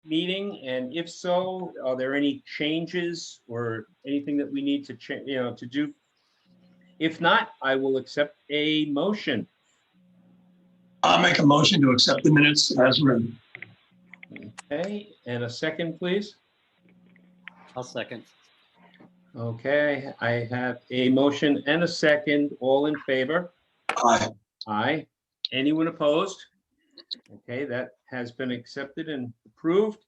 meeting? And if so, are there any changes or anything that we need to change, to do? If not, I will accept a motion. I'll make a motion to accept the minutes as written. Okay, and a second, please. I'll second. Okay, I have a motion and a second. All in favor? Aye. Aye. Anyone opposed? Okay, that has been accepted and approved.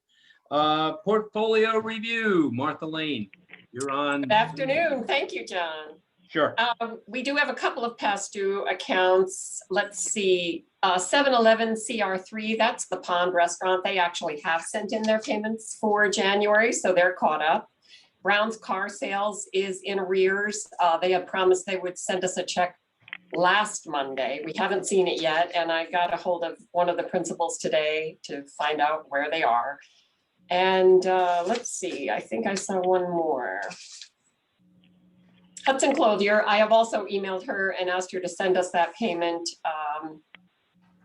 Portfolio review, Martha Lane, you're on. Good afternoon. Thank you, John. Sure. We do have a couple of past due accounts. Let's see, 7-Eleven CR3, that's the Pond Restaurant. They actually have sent in their payments for January, so they're caught up. Brown's Car Sales is in arrears. They had promised they would send us a check last Monday. We haven't seen it yet, and I got a hold of one of the principals today to find out where they are. And let's see, I think I saw one more. Hudson Clothier, I have also emailed her and asked her to send us that payment.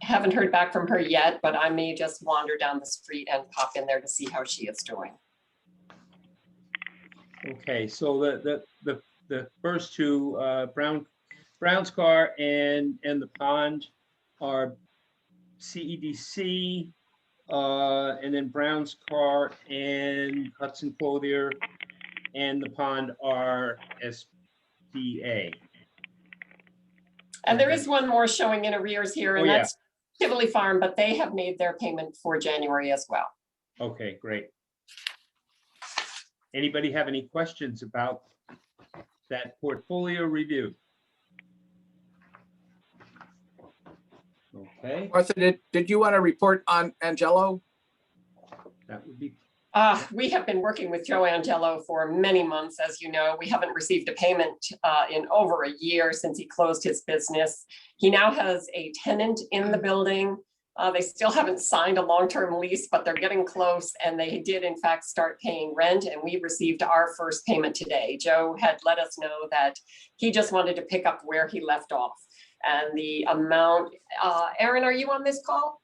Haven't heard back from her yet, but I may just wander down the street and pop in there to see how she is doing. Okay, so the first two, Brown's Car and the Pond are CEDC, and then Brown's Car and Hudson Clothier and the Pond are SDA. And there is one more showing in arrears here, and Oh, yeah. that's Tivoli Farm, but they have made their payment for January as well. Okay, great. Anybody have any questions about that portfolio review? Okay, Martha, did you want to report on Angelo? that would be, We have been working with Joe Angelo for many months, as you know. We haven't received a payment in over a year since he closed his business. He now has a tenant in the building. They still haven't signed a long-term lease, but they're getting close, and they did in fact start paying rent, and we received our first payment today. Joe had let us know that he just wanted to pick up where he left off. And the amount, Erin, are you on this call?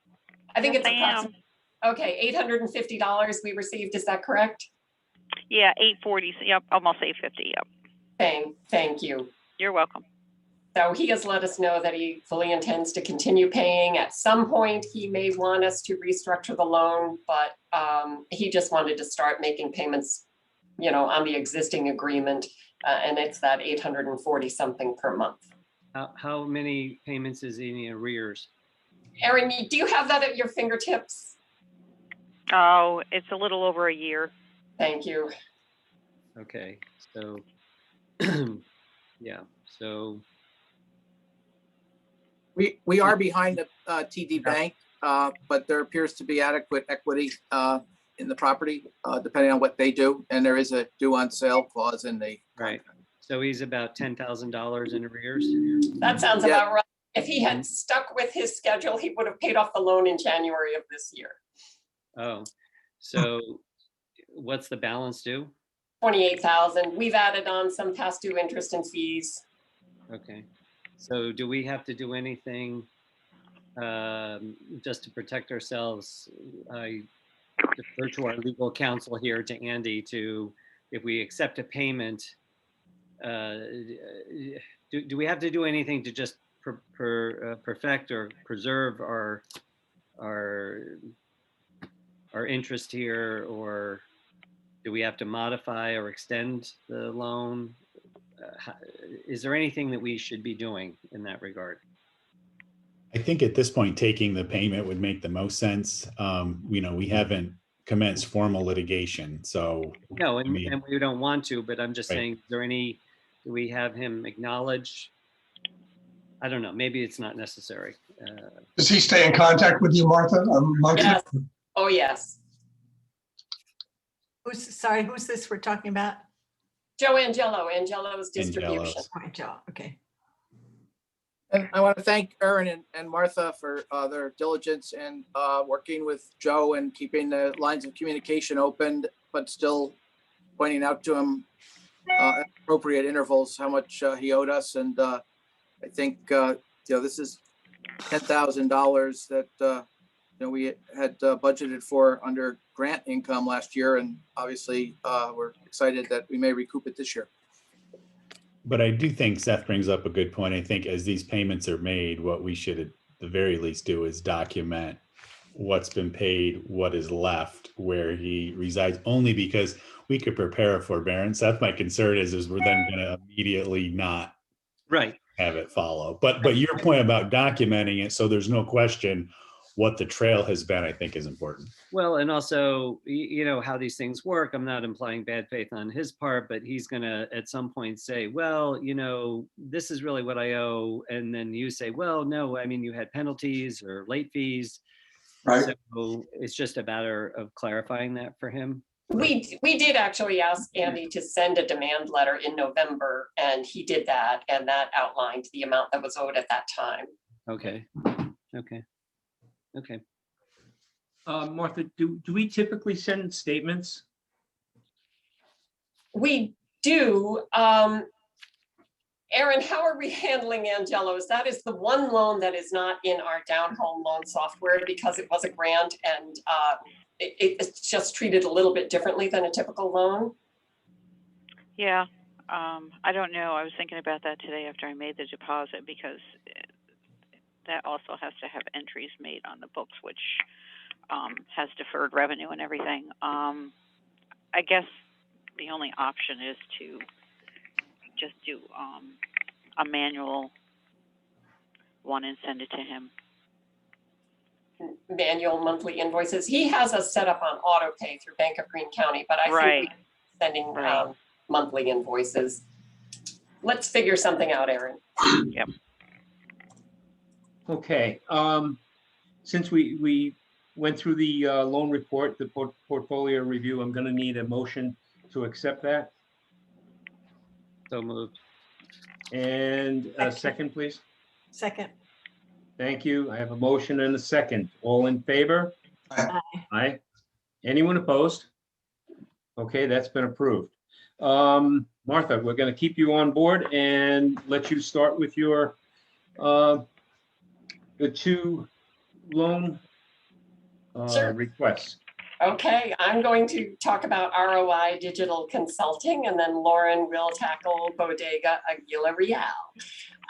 I think Yes, it's I am. approximately. Okay, $850 we received, is that correct? Yeah, 840. Yep, almost 850. Yep. Thank you. You're welcome. So he has let us know that he fully intends to continue paying. At some point, he may want us to restructure the loan, but he just wanted to start making payments, on the existing agreement. And it's that 840 something per month. How many payments is in arrears? Erin, do you have that at your fingertips? Oh, it's a little over a year. Thank you. Okay, so, yeah, so, We are behind the TD Bank, but there appears to be adequate equity in the property, depending on what they do. And there is a due on sale clause in the right. So he's about $10,000 in arrears? That sounds Yeah. about right. If he had stuck with his schedule, he would have paid off the loan in January of this year. Oh, so what's the balance due? 28,000. We've added on some past due interest and fees. Okay, so do we have to do anything just to protect ourselves? I defer to our legal counsel here, to Andy, to, if we accept a payment, do we have to do anything to just perfect or preserve our interest here, or do we have to modify or extend the loan? Is there anything that we should be doing in that regard? I think at this point, taking the payment would make the most sense. We haven't commenced formal litigation, so. No, and we don't want to, but I'm just Right. saying, do we have him acknowledge? I don't know, maybe it's not necessary. Does he stay in contact with you, Martha? Yes. Oh, yes. Who's this we're talking about? Joe Angelo's distribution. Angelo's. Oh, Joe, okay. And I want to thank Erin and Martha for their diligence and working with Joe and keeping the lines of communication open, but still pointing out to him at appropriate intervals how much he owed us. And I think this is $10,000 that we had budgeted for under grant income last year, and obviously we're excited that we may recoup it this year. But I do think Seth brings up a good point. I think as these payments are made, what we should at the very least do is document what's been paid, what is left, where he resides, only because we could prepare a forbearance. That's my concern is we're then going to immediately not Right. have it follow. But your point about documenting it so there's no question what the trail has been, I think is important. Well, and also, you know, how these things work. I'm not implying bad faith on his part, but he's going to at some point say, well, you know, this is really what I owe. And then you say, well, no, I mean, you had penalties or late fees. Right. So it's just a matter of clarifying that for him. We did actually ask Andy to send a demand letter in November, and he did that, and that outlined the amount that was owed at that time. Okay. Okay. Okay. Martha, do we typically send statements? We do. Aaron, how are we handling Angelo's? That is the one loan that is not in our down home loan software because it was a grant, and it's just treated a little bit differently than a typical loan. Yeah, I don't know. I was thinking about that today after I made the deposit, because that also has to have entries made on the books, which has deferred revenue and everything. I guess the only option is to just do a manual one and send it to him. Manual monthly invoices. He has us set up on auto pay through Bank of Greene County, but I Right. think we're sending Right. Monthly invoices. Let's figure something out, Aaron. Yep. Okay, since we went through the loan report, the portfolio review, I'm gonna need a motion to accept that. So moved. And a second, please. Second. Thank you. I have a motion and a second. All in favor? Aye. Aye. Anyone opposed? Okay, that's been approved. Martha, we're gonna keep you on board and let you start with your the two loan Sure. requests. Okay, I'm going to talk about ROI Digital Consulting, and then Lauren will tackle Bodega Aguila Real.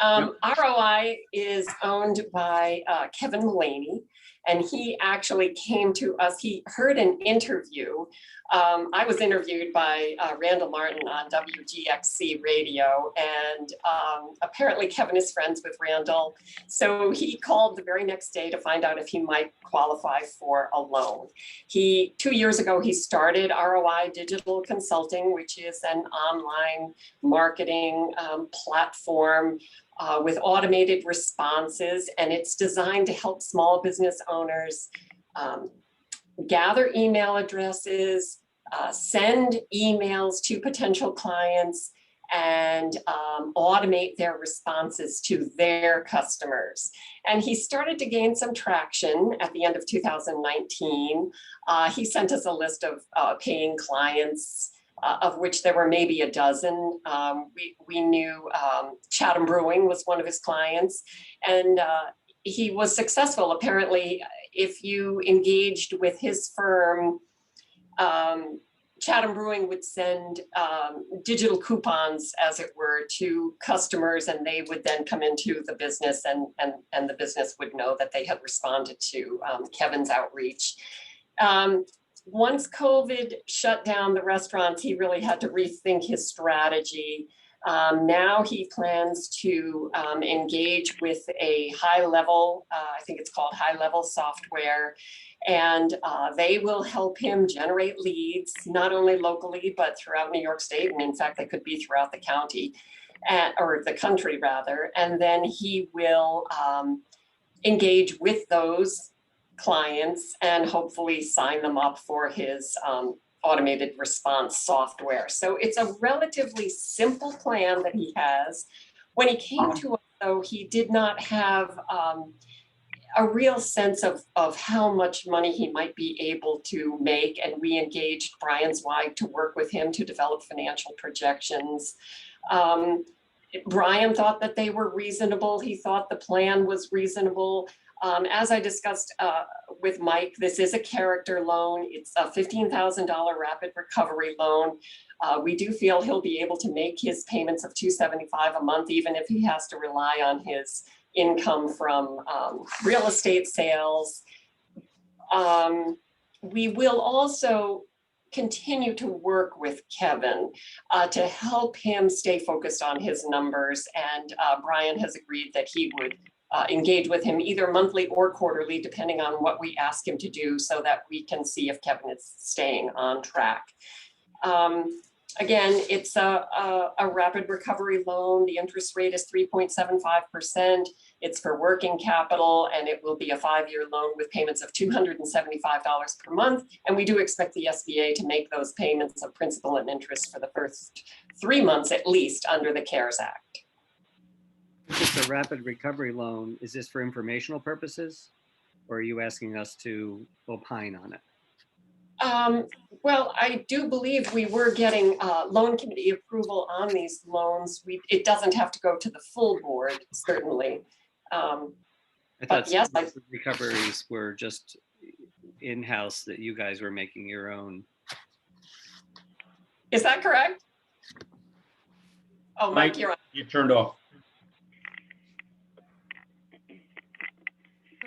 ROI is owned by Kevin Mullaney, and he actually came to us. He heard an interview. I was interviewed by Randall Martin on WGXC radio, and apparently Kevin is friends with Randall. So he called the very next day to find out if he might qualify for a loan. 2 years ago, he started ROI Digital Consulting, which is an online marketing platform with automated responses, and it's designed to help small business owners gather email addresses, send emails to potential clients, and automate their responses to their customers. And he started to gain some traction at the end of 2019. He sent us a list of paying clients, of which there were maybe a dozen. We knew Chatham Brewing was one of his clients, and he was successful. Apparently, if you engaged with his firm, Chatham Brewing would send digital coupons, as it were, to customers, and they would then come into the business, and the business would know that they had responded to Kevin's outreach. Once COVID shut down the restaurants, he really had to rethink his strategy. Now he plans to engage with a high-level, I think it's called high-level software, and they will help him generate leads, not only locally, but throughout New York State. And in fact, they could be throughout the county, or the country rather. And then he will engage with those clients and hopefully sign them up for his automated response software. So it's a relatively simple plan that he has. When he came to us, though, he did not have a real sense of how much money he might be able to make. And we engaged Brian Zweig to work with him to develop financial projections. Brian thought that they were reasonable. He thought the plan was reasonable. As I discussed with Mike, this is a character loan. It's a $15,000 rapid recovery loan. We do feel he'll be able to make his payments of $275 a month, even if he has to rely on his income from real estate sales. We will also continue to work with Kevin to help him stay focused on his numbers. And Brian has agreed that he would engage with him either monthly or quarterly, depending on what we ask him to do, so that we can see if Kevin is staying on track. Again, it's a rapid recovery loan. The interest rate is 3.75%. It's for working capital, and it will be a 5-year loan with payments of $275 per month. And we do expect the SBA to make those payments of principal and interest for the first 3 months at least under the CARES Act. It's a rapid recovery loan. Is this for informational purposes? Or are you asking us to opine on it? Well, I do believe we were getting loan committee approval on these loans. It doesn't have to go to the full board, certainly. I But thought yes, some recoveries were just in-house, that you guys were making your own. Is that correct? Oh, Mike, Mike, you're on. you turned off.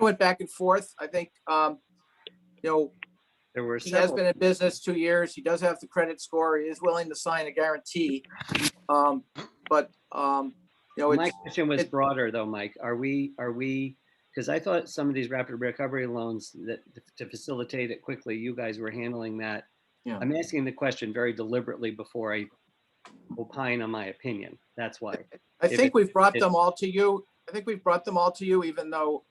Went back and forth. I think, There were he has several. been in business 2 years. He does have the credit score. He is willing to sign a guarantee. My question was it- broader though, Mike. Are we, because I thought some of these rapid recovery loans that to facilitate it quickly, you guys were handling that. Yeah. I'm asking the question very deliberately before I opine on my opinion. That's why. I If think it- we've brought if- them all to you. I think we've brought them all to you, even though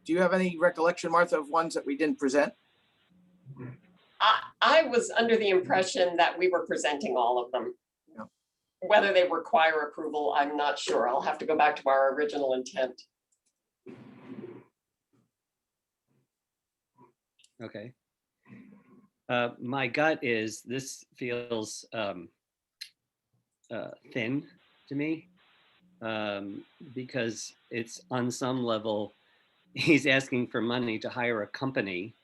do you have any recollection, Martha, of ones that we didn't present? I was under the impression that we were presenting all of them. Yeah. Whether they require approval, I'm not sure. I'll have to go back to our original intent. Okay. My gut is this feels thin to me, because it's on some level, he's asking for money to hire a company,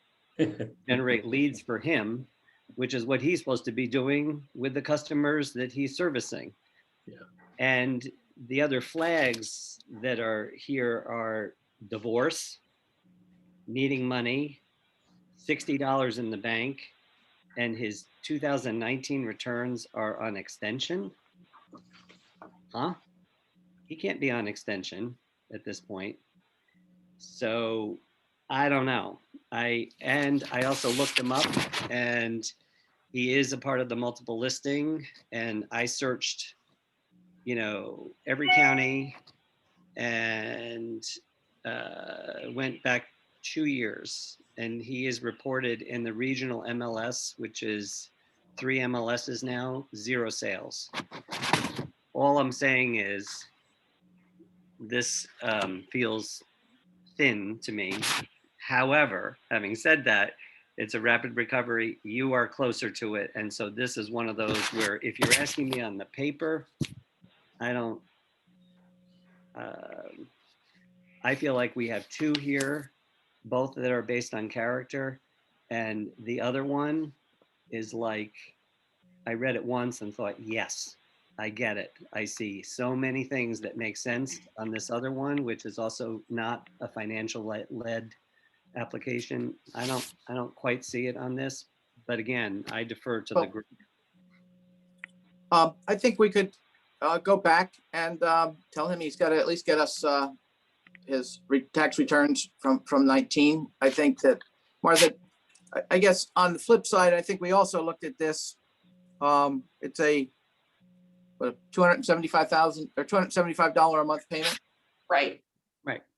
generate leads for him, which is what he's supposed to be doing with the customers that he's servicing. Yeah. And the other flags that are here are divorce, needing money, $60 in the bank, and his 2019 returns are on extension. Huh? He can't be on extension at this point. So I don't know. I also looked him up, and he is a part of the multiple listing, and I searched, every county and went back 2 years, and he is reported in the regional MLS, which is 3 MLSs now, 0 sales. All I'm saying is this feels thin to me. However, having said that, it's a rapid recovery. You are closer to it. And so this is one of those where if you're asking me on the paper, I feel like we have 2 here, both that are based on character. And the other one is like, I read it once and thought, yes, I get it. I see so many things that make sense on this other one, which is also not a financial led application. I don't quite see it on this, but again, I defer to the Well, group. I think we could go back and tell him he's got to at least get us his tax returns from 19. I think that, Martha, I guess on the flip side, I think we also looked at this. It's a $275,000 or $275 a month payment. Right.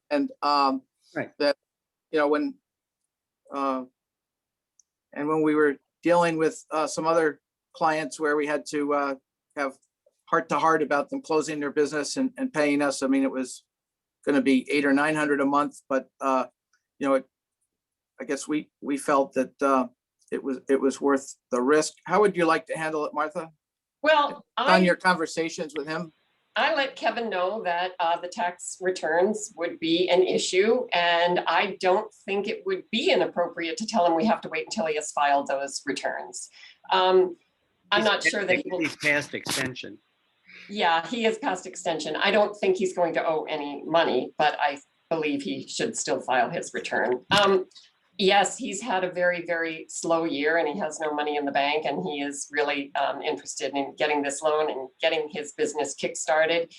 And Right. that, when we were dealing with some other clients where we had to have heart to heart about them closing their business and paying us, I mean, it was going to be $800 or $900 a month, but I guess we felt that it was worth the risk. How would you like to handle it, Martha? Well, On your conversations with him? I let Kevin know that the tax returns would be an issue, and I don't think it would be inappropriate to tell him we have to wait until he has filed those returns. I'm not sure that he will. He's past extension. Yeah, he is past extension. I don't think he's going to owe any money, but I believe he should still file his return. Yes, he's had a very, very slow year and he has no money in the bank, and he is really interested in getting this loan and getting his business kickstarted.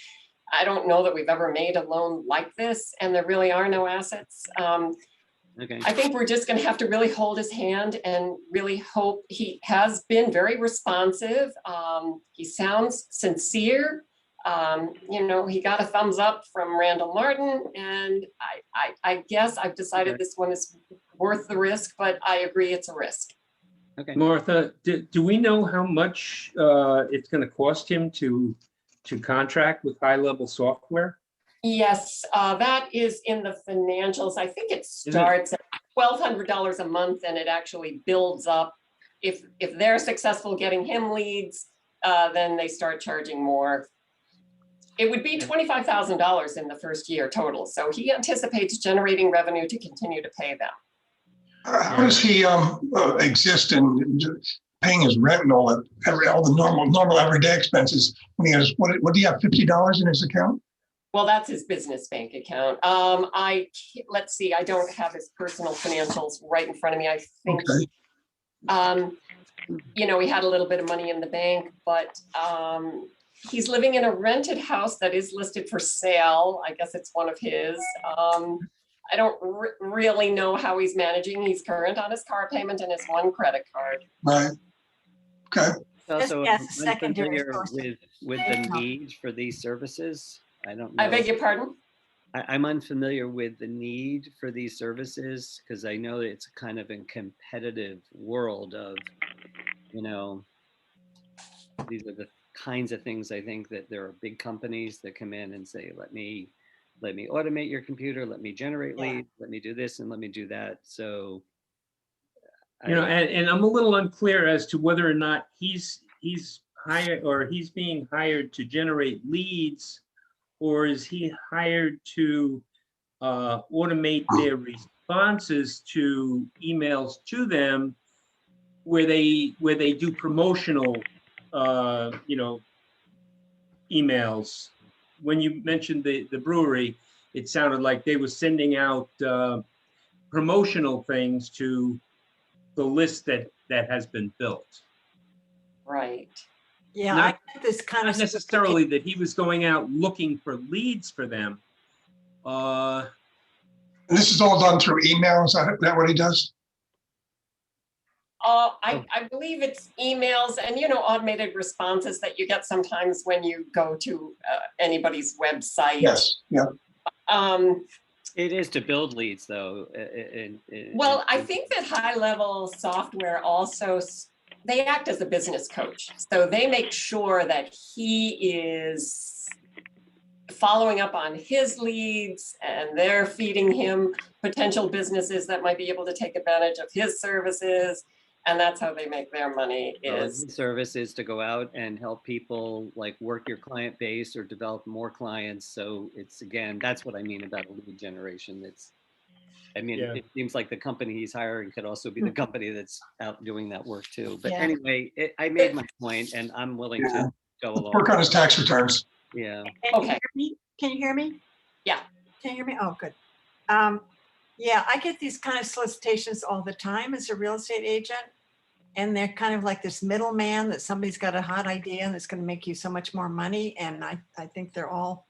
I don't know that we've ever made a loan like this, and there really are no assets. Okay. I think we're just going to have to really hold his hand and really hope. He has been very responsive. He sounds sincere. He got a thumbs up from Randall Martin, and I guess I've decided this one is worth the risk, but I agree it's a risk. Okay. Martha, do we know how much it's going to cost him to contract with High Level Software? Yes, that is in the financials. I think it starts at $1,200 a month, and it actually builds up. If they're successful getting him leads, then they start charging more. It would be $25,000 in the first year total. So he anticipates generating revenue to continue to pay them. How does he exist in paying his rent and all the normal everyday expenses when he has, what do you have, $50 in his account? Well, that's his business bank account. Let's see, I don't have his personal financials right in front of me. I think, Okay. he had a little bit of money in the bank, but he's living in a rented house that is listed for sale. I guess it's one of his. I don't really know how he's managing. He's current on his car payment and his one credit card. Right. Okay. Also, Yes, I'm secondary unfamiliar source. with the need for these services. I don't know. I beg your pardon? I'm unfamiliar with the need for these services because I know that it's kind of a competitive world of, these are the kinds of things I think that there are big companies that come in and say, let me automate your computer, let me generate leads, let me do this and let me do that. So, and I'm a little unclear as to whether or not he's hired or he's being hired to generate leads, or is he hired to automate their responses to emails to them, where they do promotional, emails. When you mentioned the brewery, it sounded like they were sending out promotional things to the list that has been built. Right. Yeah, Not- I get this kind Not of necessarily that he was going out looking for leads for them. And this is all done through email. Is that what he does? I believe it's emails and, automated responses that you get sometimes when you go to anybody's website. Yes. Yeah. it is to build leads though. Well, I think that High Level Software also, they act as a business coach. So they make sure that he is following up on his leads and they're feeding him potential businesses that might be able to take advantage of his services. And that's how they make their money. Is the service is to go out and help people like work your client base or develop more clients. So it's, again, that's what I mean about a lead generation. It seems like the company he's hiring could also be the company that's out doing that work too. But anyway, I made my point and I'm willing to go along. Work on his tax returns. Yeah. okay. Can you hear me? Yeah. Can you hear me? Oh, good. Yeah, I get these kind of solicitations all the time as a real estate agent. And they're kind of like this middleman that somebody's got a hot idea and it's going to make you so much more money. And I think they're all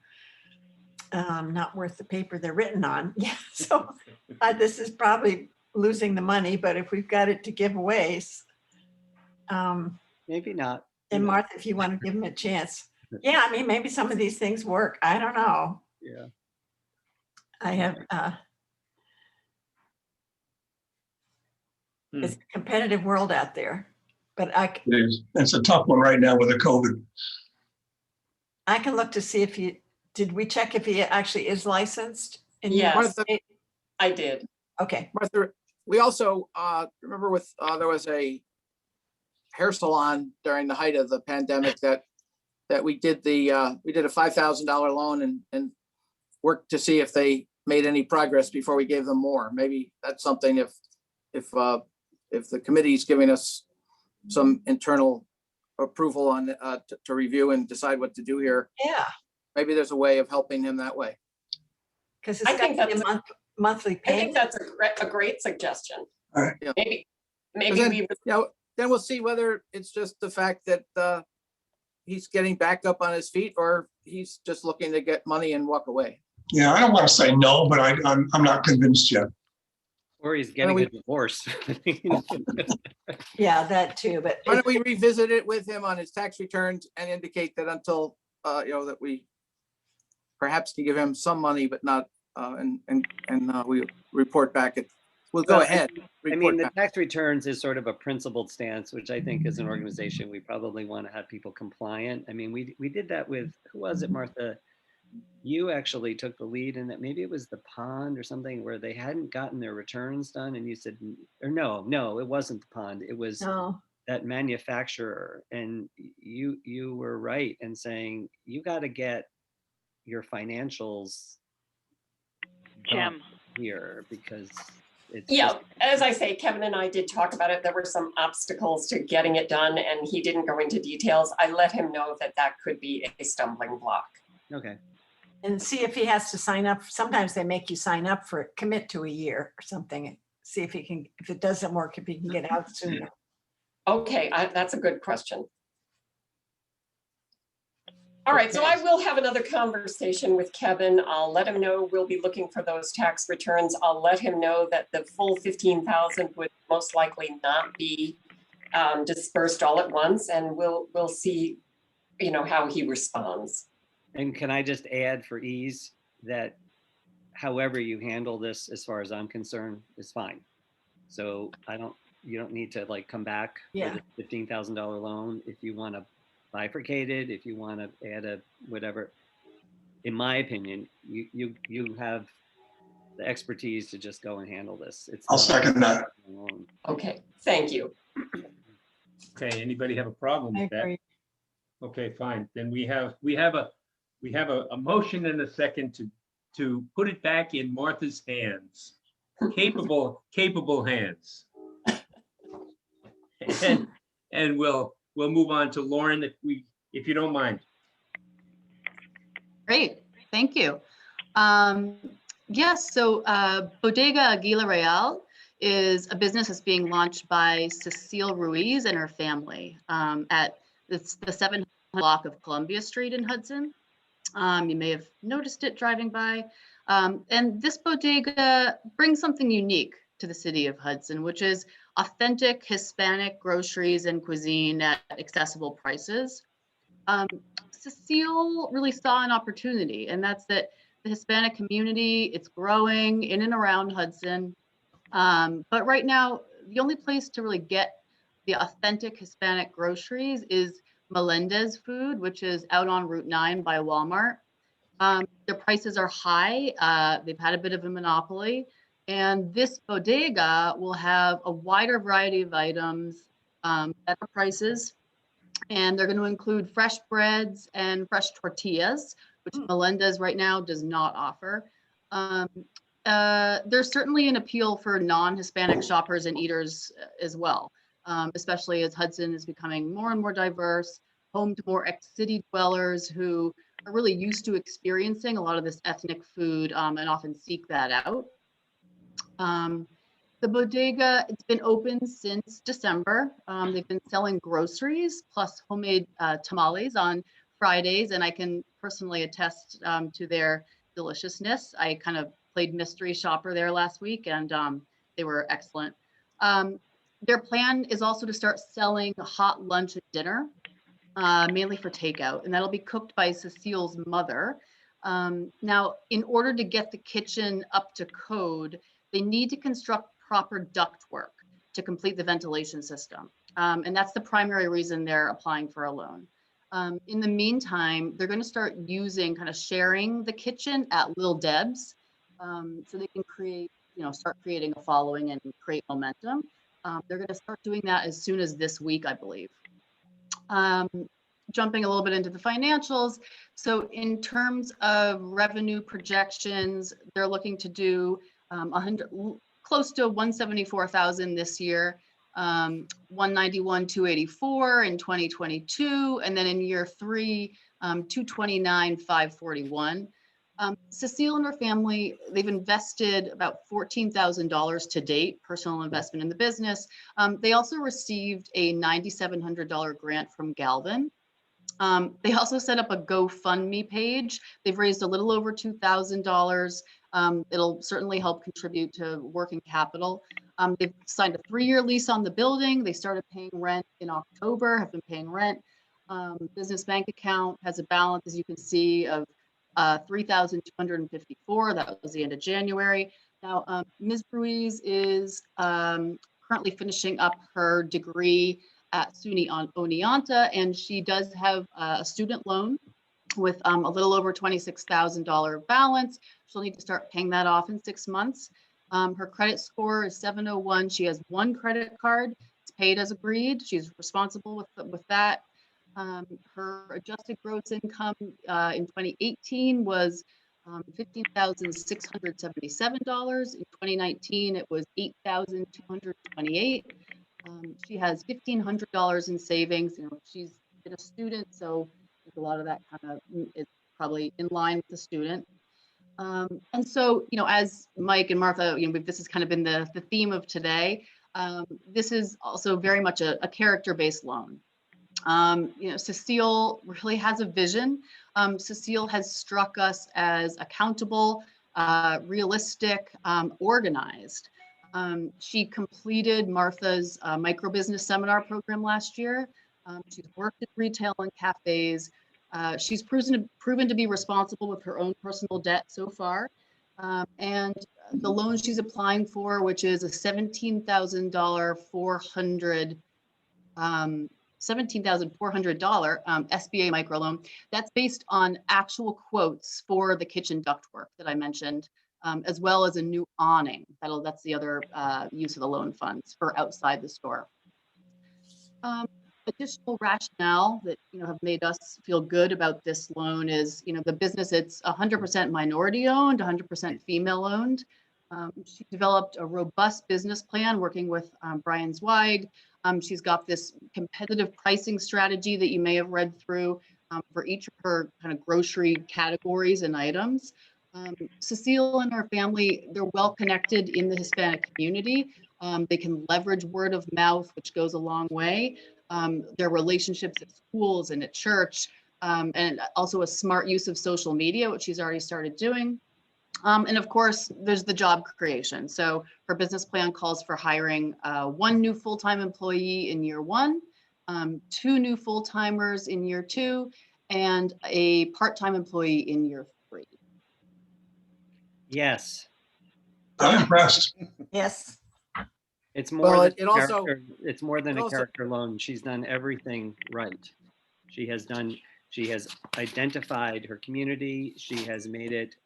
not worth the paper they're written on. Yeah. So this is probably losing the money, but if we've got it to give away, Maybe not. and Martha, if you want to give them a chance. Yeah, I mean, maybe some of these things work. I don't know. Yeah. I have, it's a competitive world out there, but It is. It's a tough one right now with the COVID. I can look to see if did we check if he actually is licensed? In New York Yes. State? I did. Okay. Martha, we also, remember there was a hair salon during the height of the pandemic that that we did a $5,000 loan and worked to see if they made any progress before we gave them more. Maybe that's something if the committee's giving us some internal approval on to review and decide what to do here, Yeah, maybe there's a way of helping him that way. because I it's got think to be a that's- monthly I think payment. that's a great suggestion. All right. Yeah. Maybe then, we, then we'll see whether it's just the fact that he's getting back up on his feet, or he's just looking to get money and walk away. Yeah, I don't want to say no, but I'm not convinced yet. Or he's getting we- a divorce. Yeah, that too, but Why don't we revisit it with him on his tax returns and indicate that until, that we perhaps can give him some money, but not, and we report back we'll go Well, ahead. I mean, report the back. tax returns is sort of a principled stance, which I think as an organization, we probably want to have people compliant. I mean, we did that with, who was it, Martha? You actually took the lead in that. Maybe it was the pond or something where they hadn't gotten their returns done. And you said, or no, it wasn't the pond. It was no, that manufacturer. And you were right in saying, you got to get your financials done Jim. here, because it's yeah, just- as I say, Kevin and I did talk about it. There were some obstacles to getting it done and he didn't go into details. I let him know that that could be a stumbling block. okay. and see if he has to sign up. Sometimes they make you sign up for it, commit to a year or something. And see if he can, if it doesn't work, if he can get out sooner. Okay, that's a good question. All right, so I will have another conversation with Kevin. I'll let him know we'll be looking for those tax returns. I'll let him know that the full 15,000 would most likely not be dispersed all at once, and we'll see, how he responds. And can I just add for ease that however you handle this, as far as I'm concerned, is fine. So you don't need to like come back Yeah. with a $15,000 loan. If you want to bifurcate it, if you want to add a whatever, in my opinion, you have the expertise to just go and handle this. I'll not second that. alone. Okay, thank you. Okay, anybody have a problem I with that? agree. Okay, fine. Then we have a motion and a second to put it back in Martha's hands, capable hands. And we'll move on to Lauren if you don't mind. Great, thank you. Yes, so Bodega Aguila Real is a business that's being launched by Cecile Ruiz and her family at the 700 block of Columbia Street in Hudson. You may have noticed it driving by. And this bodega brings something unique to the city of Hudson, which is authentic Hispanic groceries and cuisine at accessible prices. Cecile really saw an opportunity, and that's that the Hispanic community, it's growing in and around Hudson. But right now, the only place to really get the authentic Hispanic groceries is Melendez Food, which is out on Route 9 by Walmart. Their prices are high. They've had a bit of a monopoly. And this bodega will have a wider variety of items, better prices. And they're going to include fresh breads and fresh tortillas, which Melendez right now does not offer. There's certainly an appeal for non-Hispanic shoppers and eaters as well, especially as Hudson is becoming more and more diverse, home to more ex-city dwellers who are really used to experiencing a lot of this ethnic food and often seek that out. The bodega, it's been open since December. They've been selling groceries plus homemade tamales on Fridays, and I can personally attest to their deliciousness. I kind of played mystery shopper there last week, and they were excellent. Their plan is also to start selling hot lunch and dinner, mainly for takeout, and that'll be cooked by Cecile's mother. Now, in order to get the kitchen up to code, they need to construct proper ductwork to complete the ventilation system. And that's the primary reason they're applying for a loan. In the meantime, they're going to start sharing the kitchen at Lil Deb's, so they can start creating a following and create momentum. They're going to start doing that as soon as this week, I believe. jumping a little bit into the financials. So in terms of revenue projections, they're looking to do 100, close to 174,000 this year, 191,284 in 2022, and then in year 3, 229,541. Cecile and her family, they've invested about $14,000 to date, personal investment in the business. They also received a $9,700 grant from Galvin. They also set up a GoFundMe page. They've raised a little over $2,000. It'll certainly help contribute to working capital. They've signed a 3-year lease on the building. They started paying rent in October, have been paying rent. Business bank account has a balance, as you can see, of 3,254. That was the end of January. Now, Ms. Ruiz is currently finishing up her degree at SUNY Oneonta, and she does have a student loan with a little over $26,000 balance. She'll need to start paying that off in 6 months. Her credit score is 701. She has 1 credit card. It's paid as agreed. She's responsible with that. Her adjusted gross income in 2018 was $15,677. In 2019, it was $8,228. She has $1,500 in savings. You know, she's been a student, so a lot of that kind of is probably in line with the student. And so, you know, as Mike and Martha, you know, this has kind of been the theme of today. This is also very much a character-based loan. You know, Cecile really has a vision. Cecile has struck us as accountable, realistic, organized. She completed Martha's microbusiness seminar program last year. She's worked in retail and cafes. She's proven to be responsible with her own personal debt so far. And the loan she's applying for, which is a $17,400 SBA microloan, that's based on actual quotes for the kitchen ductwork that I mentioned, as well as a new awning. That's the other use of the loan funds for outside the store. Additional rationale that, you know, have made us feel good about this loan is, you know, the business, it's 100% minority owned, 100% female owned. She developed a robust business plan working with Brian Zweig. She's got this competitive pricing strategy that you may have read through for each of her kind of grocery categories and items. Cecile and her family, they're well connected in the Hispanic community. They can leverage word of mouth, which goes a long way. Their relationships at schools and at church, and also a smart use of social media, which she's already started doing. And of course, there's the job creation. So her business plan calls for hiring 1 new full-time employee in year 1, 2 new full-timers in year 2, and a part-time employee in year 3. Yes, I'm impressed. Yes. it's more Well, than it also- it's more than it a also- character loan. She's done everything right. She has identified her community. She has made it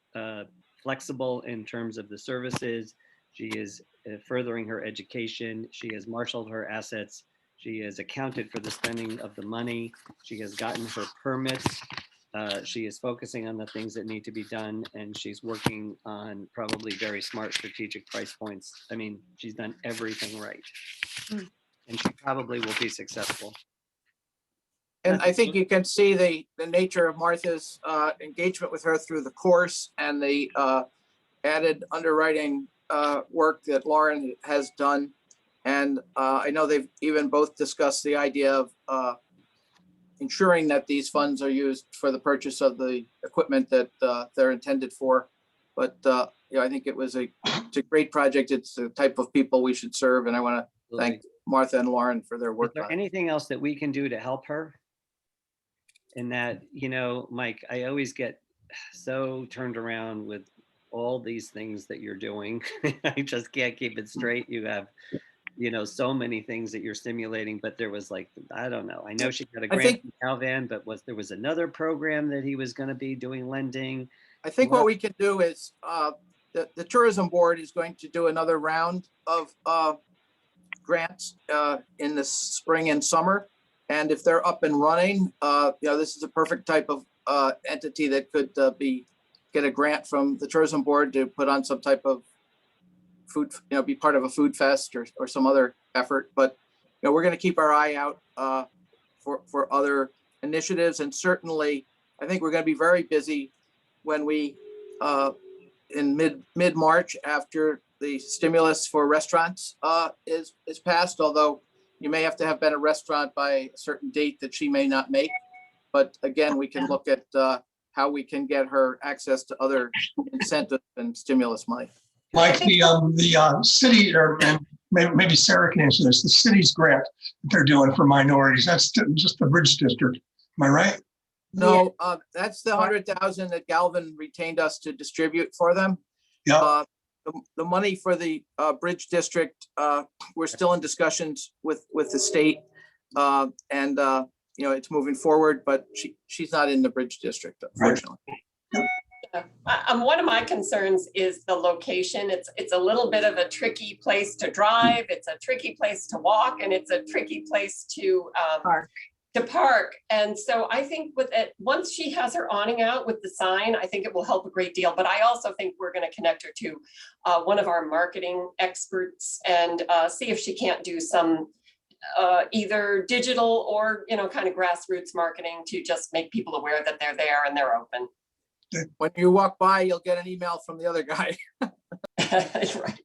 flexible in terms of the services. She is furthering her education. She has marshaled her assets. She has accounted for the spending of the money. She has gotten her permits. She is focusing on the things that need to be done, and she's working on probably very smart strategic price points. I mean, she's done everything right. And she probably will be successful. And I think you can see the nature of Martha's engagement with her through the course and the added underwriting work that Lauren has done. And I know they've even both discussed the idea of ensuring that these funds are used for the purchase of the equipment that they're intended for. But you know, I think it's a great project. It's the type of people we should serve. And I want to thank Martha and Lauren for their Is work there on it. anything else that we can do to help her? In that, you know, Mike, I always get so turned around with all these things that you're doing. I just can't keep it straight. You have, you know, so many things that you're stimulating, but there was like, I don't know. I know she got a grant from Calvan, but there was another program that he was going to be doing lending. I think what we can do is the tourism board is going to do another round of grants in the spring and summer. And if they're up and running, this is a perfect type of entity that could get a grant from the tourism board to put on some type of food, be part of a food fest or some other effort. But we're going to keep our eye out for other initiatives, and certainly I think we're going to be very busy when we in mid-March, after the stimulus for restaurants is passed, although you may have to have been a restaurant by a certain date that she may not make. But again, we can look at how we can get her access to other incentives and stimulus money. Like the city, and maybe Sarah can answer this, the city's grant that they're doing for minorities, that's just the Bridge District. Am I right? No, that's the 100,000 that Galvin retained us to distribute for them. Yeah. The money for the Bridge District, we're still in discussions with the state, and it's moving forward, but she's not in the Bridge District, unfortunately. One of my concerns is the location. It's a little bit of a tricky place to drive. It's a tricky place to walk, and it's a tricky place to park. And so I think with it, once she has her awning out with the sign, I think it will help a great deal. But I also think we're going to connect her to one of our marketing experts and see if she can't do some either digital or, kind of grassroots marketing to just make people aware that they're there and they're open. When you walk by, you'll get an email from the other guy. Right.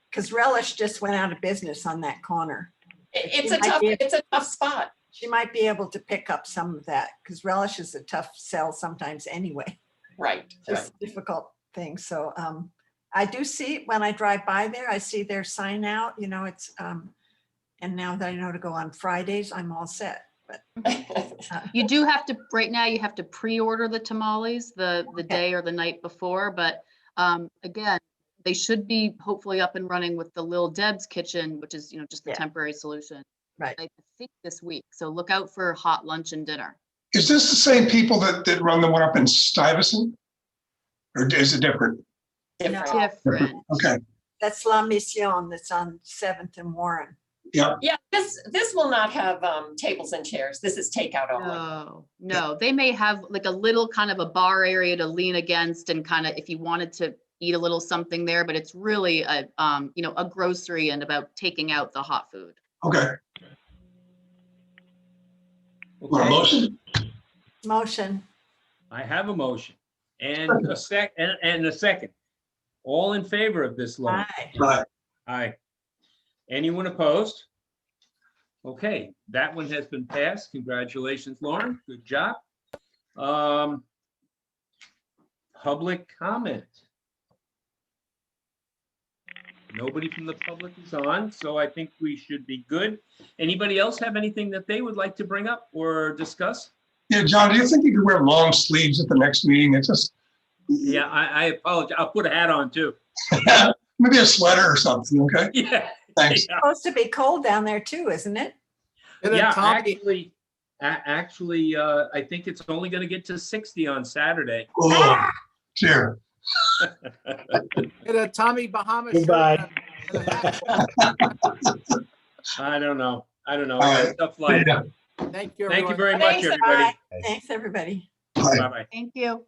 Because Relish just went out of business on that corner. It's a tough spot. She might be able to pick up some of that because Relish is a tough sell sometimes anyway. Right. Just a difficult thing. So I do see when I drive by there, I see their sign out, it's and now that I know to go on Fridays, I'm all set. But You do have to, right now, you have to pre-order the tamales the day or the night before, but again, they should be hopefully up and running with the Lil Deb's kitchen, which is, just the temporary solution. Right. I think this week. So look out for hot lunch and dinner. Is this the same people that run the one up in Stuyvesant? Or is it different? Different. Okay. that's La Mission that's on 7th and Warren. Yeah. Yeah, this will not have tables and chairs. This is takeout only. No, they may have like a little kind of a bar area to lean against and kind of if you wanted to eat a little something there, but it's really a grocery and about taking out the hot food. Okay. Want a motion? Motion. I have a motion and a second. All in favor of this loan? Aye. Right. Aye. Anyone opposed? Okay, that one has been passed. Congratulations, Lauren. Good job. Public comment. Nobody from the public is on, so I think we should be good. Anybody else have anything that they would like to bring up or discuss? Yeah, John, do you think you could wear long sleeves at the next meeting? It's just. Yeah, I apologize. I'll put a hat on too. Maybe a sweater or something, okay? Yeah. Thanks. It's supposed to be cold down there too, isn't it? Yeah, actually, I think it's only going to get to 60 on Saturday. Oh, cheer. Get a Tommy Bahama Goodbye. shirt and a hat. I don't know. All right. Tough life. Yeah. Thank you, Thank you everyone. very much, Thanks, everybody. Thanks, everybody. Bye. Bye-bye. Thank you.